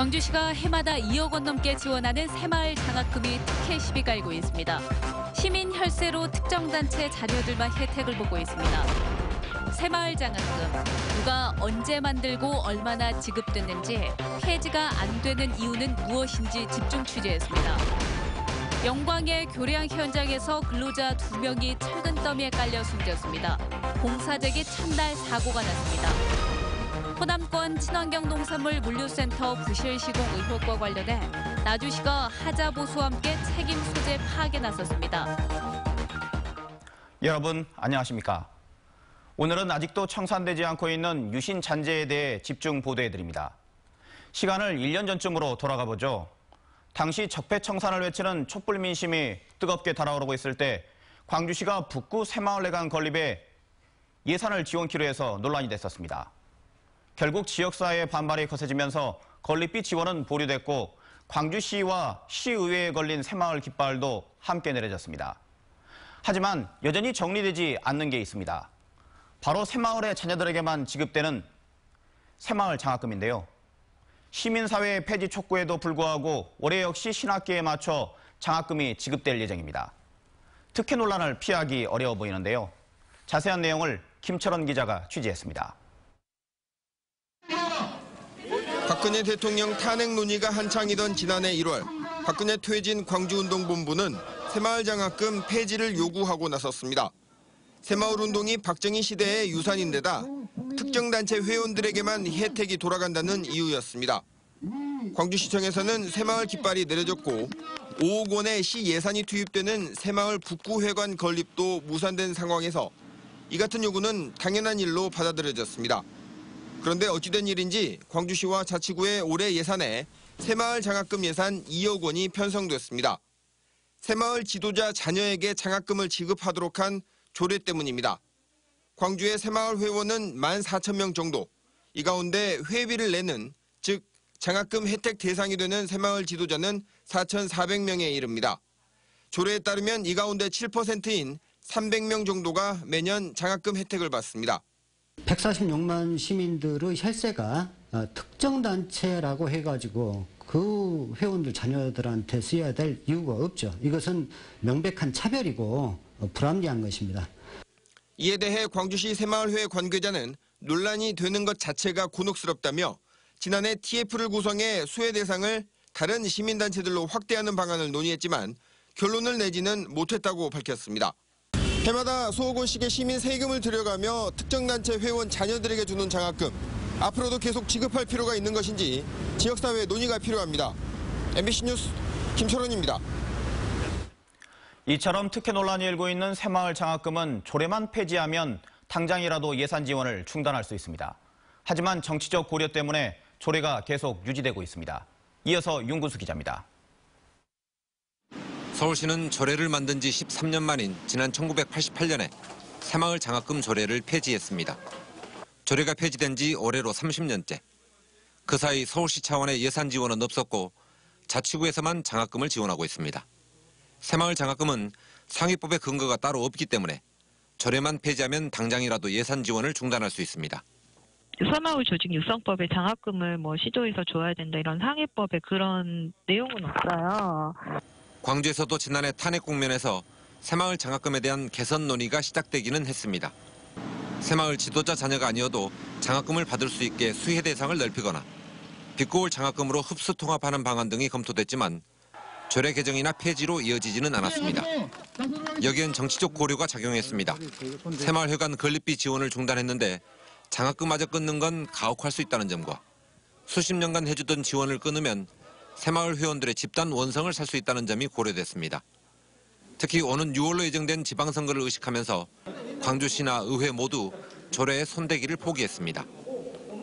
광주시가 해마다 2억 원 넘게 지원하는 새마을 장학금이 특혜 시비 갈고 있습니다. 시민 혈세로 특정 단체 자녀들만 혜택을 보고 있습니다. 새마을 장학금, 누가 언제 만들고 얼마나 지급됐는지, 폐지가 안 되는 이유는 무엇인지 집중 취재했습니다. 영광의 교량 현장에서 근로자 2명이 철근 더미에 깔려 숨졌습니다. 공사재기 첫날 사고가 났습니다. 호남권 친환경 농산물 물류센터 부실 시공 의혹과 관련해 나주시가 하자보수와 함께 책임 소재 파악에 나섰습니다. 여러분 안녕하십니까? 오늘은 아직도 청산되지 않고 있는 유신 잔재에 대해 집중 보도해드립니다. 시간을 1년 전쯤으로 돌아가 보죠. 당시 적폐청산을 외치는 촛불 민심이 뜨겁게 달아오르고 있을 때 광주시가 북구 새마을 내관 건립에 예산을 지원키로 해서 논란이 됐었습니다. 결국 지역사회의 반발이 거세지면서 건립비 지원은 보류됐고 광주시와 시의회에 걸린 새마을 깃발도 함께 내려졌습니다. 하지만 여전히 정리되지 않는 게 있습니다. 바로 새마을의 자녀들에게만 지급되는 새마을 장학금인데요. 시민사회의 폐지 촉구에도 불구하고 올해 역시 신학기에 맞춰 장학금이 지급될 예정입니다. 특혜 논란을 피하기 어려워 보이는데요. 자세한 내용을 김철원 기자가 취재했습니다. 박근혜 대통령 탄핵 논의가 한창이던 지난해 1월, 박근혜 퇴진 광주운동본부는 새마을 장학금 폐지를 요구하고 나섰습니다. 새마을 운동이 박정희 시대의 유산인데다 특정 단체 회원들에게만 혜택이 돌아간다는 이유였습니다. 광주시청에서는 새마을 깃발이 내려졌고 5억 원의 시 예산이 투입되는 새마을 북구회관 건립도 무산된 상황에서 이 같은 요구는 당연한 일로 받아들여졌습니다. 그런데 어찌된 일인지 광주시와 자치구의 올해 예산에 새마을 장학금 예산 2억 원이 편성됐습니다. 새마을 지도자 자녀에게 장학금을 지급하도록 한 조례 때문입니다. 광주의 새마을 회원은 14,000명 정도. 이 가운데 회비를 내는, 즉 장학금 혜택 대상이 되는 새마을 지도자는 4,400명에 이릅니다. 조례에 따르면 이 가운데 7%인 300명 정도가 매년 장학금 혜택을 받습니다. 146만 시민들의 혈세가 특정 단체라고 해가지고 그 회원들 자녀들한테 쓰여야 될 이유가 없죠. 이것은 명백한 차별이고 불합리한 것입니다. 이에 대해 광주시 새마을회 관계자는 논란이 되는 것 자체가 곤혹스럽다며 지난해 TF를 구성해 수혜 대상을 다른 시민단체들로 확대하는 방안을 논의했지만 결론을 내지는 못했다고 밝혔습니다. 해마다 수억 원씩의 시민 세금을 들여가며 특정 단체 회원 자녀들에게 주는 장학금, 앞으로도 계속 지급할 필요가 있는 것인지 지역사회 논의가 필요합니다. MBC 뉴스 김철원입니다. 이처럼 특혜 논란이 일고 있는 새마을 장학금은 조례만 폐지하면 당장이라도 예산 지원을 중단할 수 있습니다. 하지만 정치적 고려 때문에 조례가 계속 유지되고 있습니다. 이어서 윤구수 기자입니다. 서울시는 조례를 만든 지 13년 만인 지난 1988년에 새마을 장학금 조례를 폐지했습니다. 조례가 폐지된 지 올해로 30년째. 그 사이 서울시 차원의 예산 지원은 없었고 자치구에서만 장학금을 지원하고 있습니다. 새마을 장학금은 상위법의 근거가 따로 없기 때문에 조례만 폐지하면 당장이라도 예산 지원을 중단할 수 있습니다. 새마을 조직 육성법에 장학금을 시도에서 줘야 된다 이런 상위법에 그런 내용은 없어요. 광주에서도 지난해 탄핵 국면에서 새마을 장학금에 대한 개선 논의가 시작되기는 했습니다. 새마을 지도자 자녀가 아니어도 장학금을 받을 수 있게 수혜 대상을 넓히거나 빚고 올 장학금으로 흡수 통합하는 방안 등이 검토됐지만 조례 개정이나 폐지로 이어지지는 않았습니다. 여기엔 정치적 고려가 작용했습니다. 새마을회관 건립비 지원을 중단했는데 장학금마저 끊는 건 가혹할 수 있다는 점과 수십 년간 해주던 지원을 끊으면 새마을 회원들의 집단 원성을 살 수 있다는 점이 고려됐습니다. 특히 오는 6월로 예정된 지방선거를 의식하면서 광주시나 의회 모두 조례의 손대기를 포기했습니다.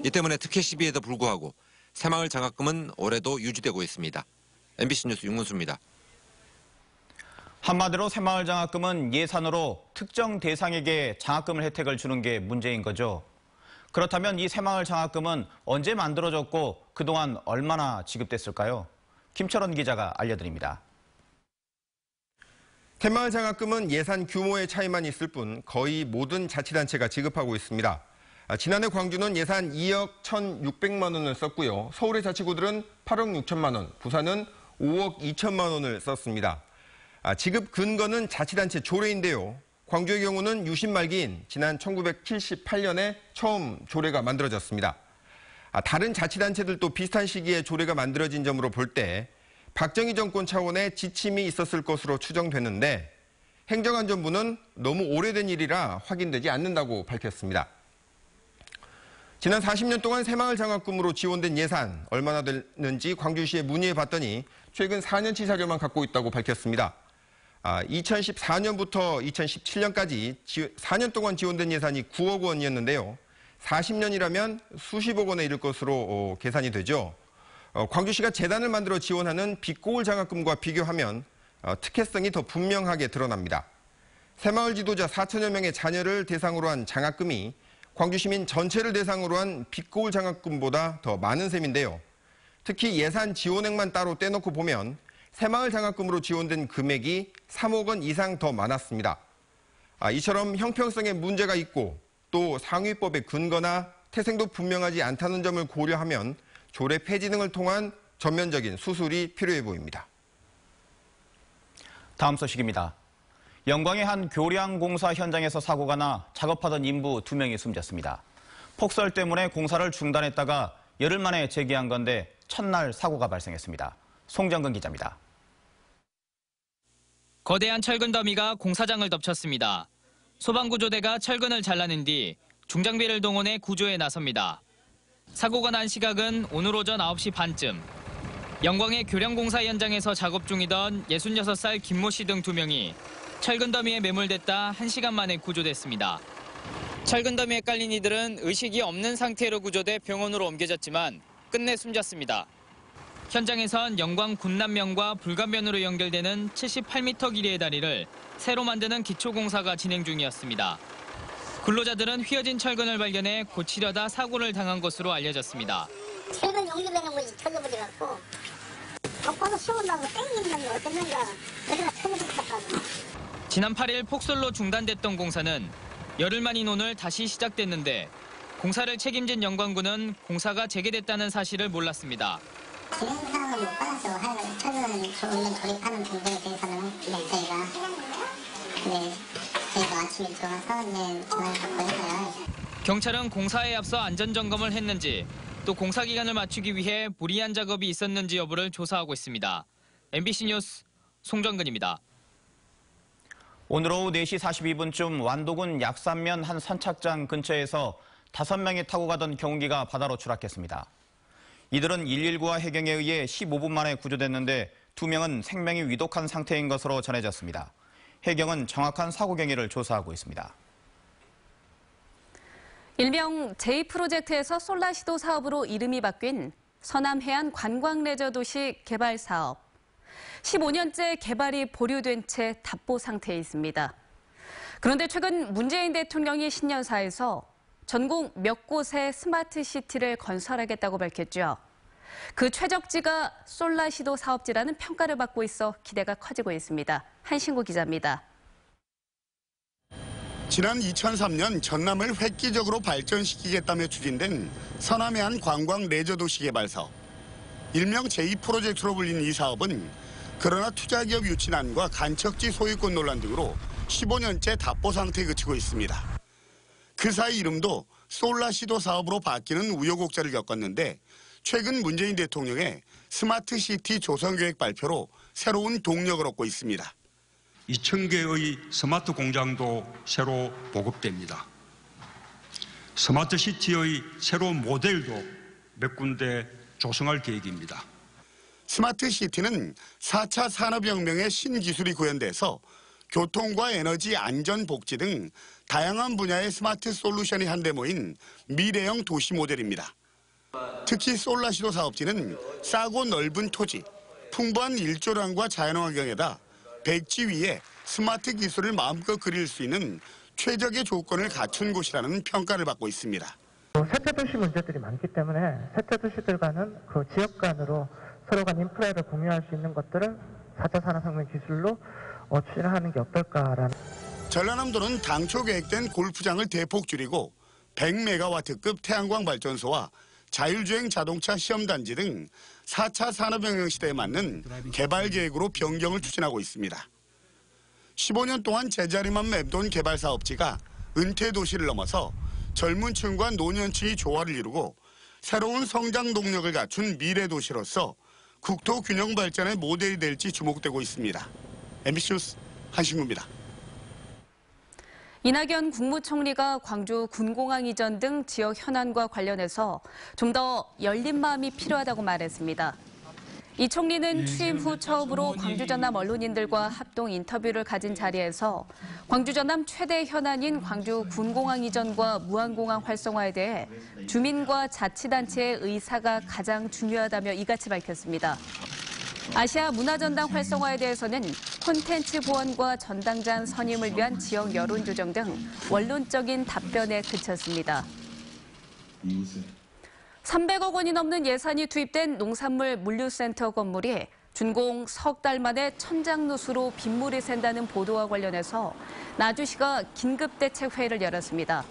이 때문에 특혜 시비에도 불구하고 새마을 장학금은 올해도 유지되고 있습니다. MBC 뉴스 윤문수입니다. 한마디로 새마을 장학금은 예산으로 특정 대상에게 장학금을 혜택을 주는 게 문제인 거죠. 그렇다면 이 새마을 장학금은 언제 만들어졌고 그동안 얼마나 지급됐을까요? 김철원 기자가 알려드립니다. 새마을 장학금은 예산 규모의 차이만 있을 뿐 거의 모든 자치단체가 지급하고 있습니다. 지난해 광주는 예산 2억 1,600만 원을 썼고요. 서울의 자치구들은 8억 6천만 원, 부산은 5억 2천만 원을 썼습니다. 지급 근거는 자치단체 조례인데요. 광주의 경우는 유신 말기인 지난 1978년에 처음 조례가 만들어졌습니다. 다른 자치단체들도 비슷한 시기에 조례가 만들어진 점으로 볼 때 박정희 정권 차원의 지침이 있었을 것으로 추정되는데 행정안전부는 너무 오래된 일이라 확인되지 않는다고 밝혔습니다. 지난 40년 동안 새마을 장학금으로 지원된 예산 얼마나 되는지 광주시에 문의해 봤더니 최근 4년치 자료만 갖고 있다고 밝혔습니다. 2014년부터 2017년까지 4년 동안 지원된 예산이 9억 원이었는데요. 40년이라면 수십억 원에 이를 것으로 계산이 되죠. 광주시가 재단을 만들어 지원하는 빛고울 장학금과 비교하면 특혜성이 더 분명하게 드러납니다. 새마을 지도자 4천여 명의 자녀를 대상으로 한 장학금이 광주 시민 전체를 대상으로 한 빛고울 장학금보다 더 많은 셈인데요. 특히 예산 지원액만 따로 떼놓고 보면 새마을 장학금으로 지원된 금액이 3억 원 이상 더 많았습니다. 이처럼 형평성에 문제가 있고 또 상위법의 근거나 태생도 분명하지 않다는 점을 고려하면 조례 폐지 등을 통한 전면적인 수술이 필요해 보입니다. 다음 소식입니다. 영광의 한 교량 공사 현장에서 사고가 나 작업하던 인부 2명이 숨졌습니다. 폭설 때문에 공사를 중단했다가 열흘 만에 재개한 건데 첫날 사고가 발생했습니다. 송정근 기자입니다. 거대한 철근 더미가 공사장을 덮쳤습니다. 소방구조대가 철근을 잘라낸 뒤 중장비를 동원해 구조에 나섭니다. 사고가 난 시각은 오늘 오전 9시 반쯤. 영광의 교량공사 현장에서 작업 중이던 66살 김모 씨 등 2명이 철근 더미에 매몰됐다 1시간 만에 구조됐습니다. 철근 더미에 깔린 이들은 의식이 없는 상태로 구조돼 병원으로 옮겨졌지만 끝내 숨졌습니다. 현장에선 영광 군남면과 불감면으로 연결되는 78m 길이의 다리를 새로 만드는 기초공사가 진행 중이었습니다. 근로자들은 휘어진 철근을 발견해 고치려다 사고를 당한 것으로 알려졌습니다. 철근 용접되는 것이 터져버려갖고 덮어서 씌운다고 땡기는데 어땠는가 그래가 터져버렸다고. 지난 8일 폭설로 중단됐던 공사는 열흘 만인 오늘 다시 시작됐는데 공사를 책임진 영광군은 공사가 재개됐다는 사실을 몰랐습니다. 진행사항을 못 받아서 하여간 철근을 조립하는 등등에 대해서는 저희가 아침에 들어가서 전화를 받고 해서요. 경찰은 공사에 앞서 안전점검을 했는지 또 공사 기간을 맞추기 위해 무리한 작업이 있었는지 여부를 조사하고 있습니다. MBC 뉴스 송정근입니다. 오늘 오후 4시 42분쯤 완도군 약산면 한 선착장 근처에서 5명이 타고 가던 경운기가 바다로 추락했습니다. 이들은 119와 해경에 의해 15분 만에 구조됐는데 2명은 생명이 위독한 상태인 것으로 전해졌습니다. 해경은 정확한 사고 경위를 조사하고 있습니다. 일명 제2프로젝트에서 솔라시도 사업으로 이름이 바뀐 서남해안 관광레저도시 개발 사업. 15년째 개발이 보류된 채 답보 상태에 있습니다. 그런데 최근 문재인 대통령이 신년사에서 전국 몇 곳에 스마트시티를 건설하겠다고 밝혔죠. 그 최적지가 솔라시도 사업지라는 평가를 받고 있어 기대가 커지고 있습니다. 한신구 기자입니다. 지난 2003년 전남을 획기적으로 발전시키겠다며 추진된 서남해안 관광 레저도시 개발 사업. 일명 제2프로젝트로 불린 이 사업은 그러나 투자기업 유치난과 간척지 소유권 논란 등으로 15년째 답보 상태에 그치고 있습니다. 그 사이 이름도 솔라시도 사업으로 바뀌는 우여곡절을 겪었는데 최근 문재인 대통령의 스마트시티 조성계획 발표로 새로운 동력을 얻고 있습니다. 2,000개의 스마트 공장도 새로 보급됩니다. 스마트시티의 새로운 모델도 몇 군데 조성할 계획입니다. 스마트시티는 4차 산업혁명의 신기술이 구현돼서 교통과 에너지, 안전, 복지 등 다양한 분야의 스마트 솔루션이 한데 모인 미래형 도시 모델입니다. 특히 솔라시도 사업지는 싸고 넓은 토지, 풍부한 일조량과 자연환경에다 백지 위에 스마트 기술을 마음껏 그릴 수 있는 최적의 조건을 갖춘 곳이라는 평가를 받고 있습니다. 세태도시 문제들이 많기 때문에 세태도시들 간은 그 지역 간으로 서로 간 인프라를 공유할 수 있는 것들을 4차 산업혁명 기술로 추진하는 게 어떨까라는. 전라남도는 당초 계획된 골프장을 대폭 줄이고 100메가와트급 태양광 발전소와 자율주행 자동차 시험단지 등 4차 산업혁명 시대에 맞는 개발 계획으로 변경을 추진하고 있습니다. 15년 동안 제자리만 맴돈 개발 사업지가 은퇴 도시를 넘어서 젊은 층과 노년층이 조화를 이루고 새로운 성장 동력을 갖춘 미래 도시로서 국토 균형 발전의 모델이 될지 주목되고 있습니다. MBC 뉴스 한신구입니다. 이낙연 국무총리가 광주 군공항 이전 등 지역 현안과 관련해서 좀 더 열린 마음이 필요하다고 말했습니다. 이 총리는 취임 후 처음으로 광주 전남 언론인들과 합동 인터뷰를 가진 자리에서 광주 전남 최대 현안인 광주 군공항 이전과 무안공항 활성화에 대해 주민과 자치단체의 의사가 가장 중요하다며 이같이 밝혔습니다. 아시아 문화전당 활성화에 대해서는 콘텐츠 보완과 전당장 선임을 위한 지역 여론 조정 등 원론적인 답변에 그쳤습니다. 300억 원이 넘는 예산이 투입된 농산물 물류센터 건물이 준공 석 달 만에 천장누수로 빗물이 샌다는 보도와 관련해서 나주시가 긴급대책회의를 열었습니다.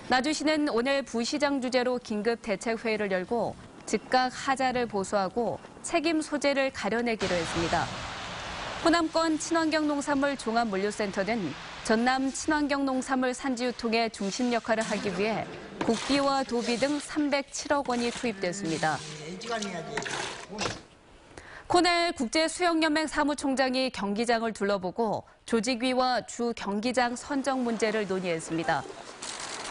나주시는 오늘 부시장 주재로 긴급대책회의를 열고 즉각 하자를 보수하고 책임 소재를 가려내기로 했습니다. 호남권 친환경 농산물 종합물류센터는 전남 친환경 농산물 산지 유통의 중심 역할을 하기 위해 국비와 도비 등 307억 원이 투입됐습니다. 코넬 국제수영연맹 사무총장이 경기장을 둘러보고 조직위와 주 경기장 선정 문제를 논의했습니다.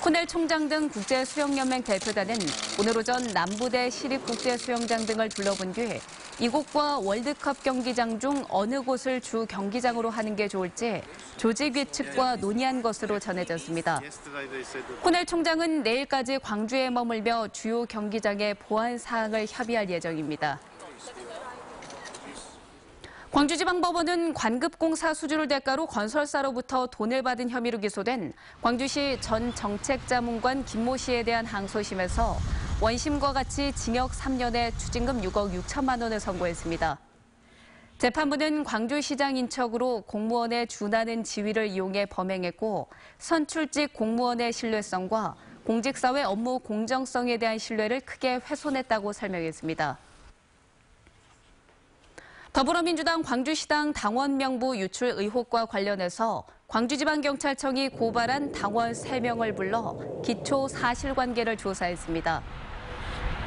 코넬 총장 등 국제수영연맹 대표단은 오늘 오전 남부대 시립국제수영장 등을 둘러본 뒤 이곳과 월드컵 경기장 중 어느 곳을 주 경기장으로 하는 게 좋을지 조직위 측과 논의한 것으로 전해졌습니다. 코넬 총장은 내일까지 광주에 머물며 주요 경기장의 보안 사항을 협의할 예정입니다. 광주지방법원은 관급공사 수주를 대가로 건설사로부터 돈을 받은 혐의로 기소된 광주시 전 정책자문관 김모 씨에 대한 항소심에서 원심과 같이 징역 3년에 추징금 6억 6천만 원을 선고했습니다. 재판부는 광주시장 인척으로 공무원의 준하는 지위를 이용해 범행했고 선출직 공무원의 신뢰성과 공직사회 업무 공정성에 대한 신뢰를 크게 훼손했다고 설명했습니다. 더불어민주당 광주시당 당원 명부 유출 의혹과 관련해서 광주지방경찰청이 고발한 당원 3명을 불러 기초 사실관계를 조사했습니다.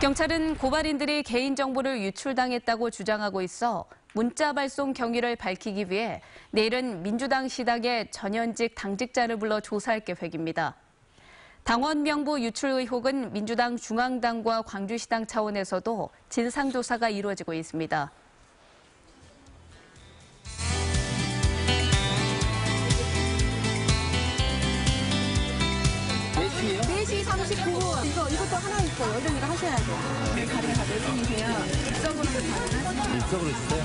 경찰은 고발인들이 개인정보를 유출당했다고 주장하고 있어 문자 발송 경위를 밝히기 위해 내일은 민주당 시당의 전현직 당직자를 불러 조사할 계획입니다. 당원 명부 유출 의혹은 민주당 중앙당과 광주시당 차원에서도 진상조사가 이루어지고 있습니다. 4시 39분. 이것도 하나 있고 여전히가 하셔야 돼요. 다른 다 내분이세요. 입석으로 가능하세요? 입석으로 주세요.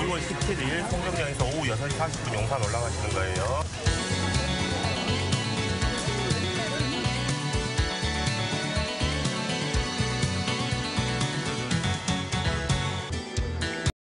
2월 17일 송정역에서 오후 6시 40분 용산 올라가시는 거예요.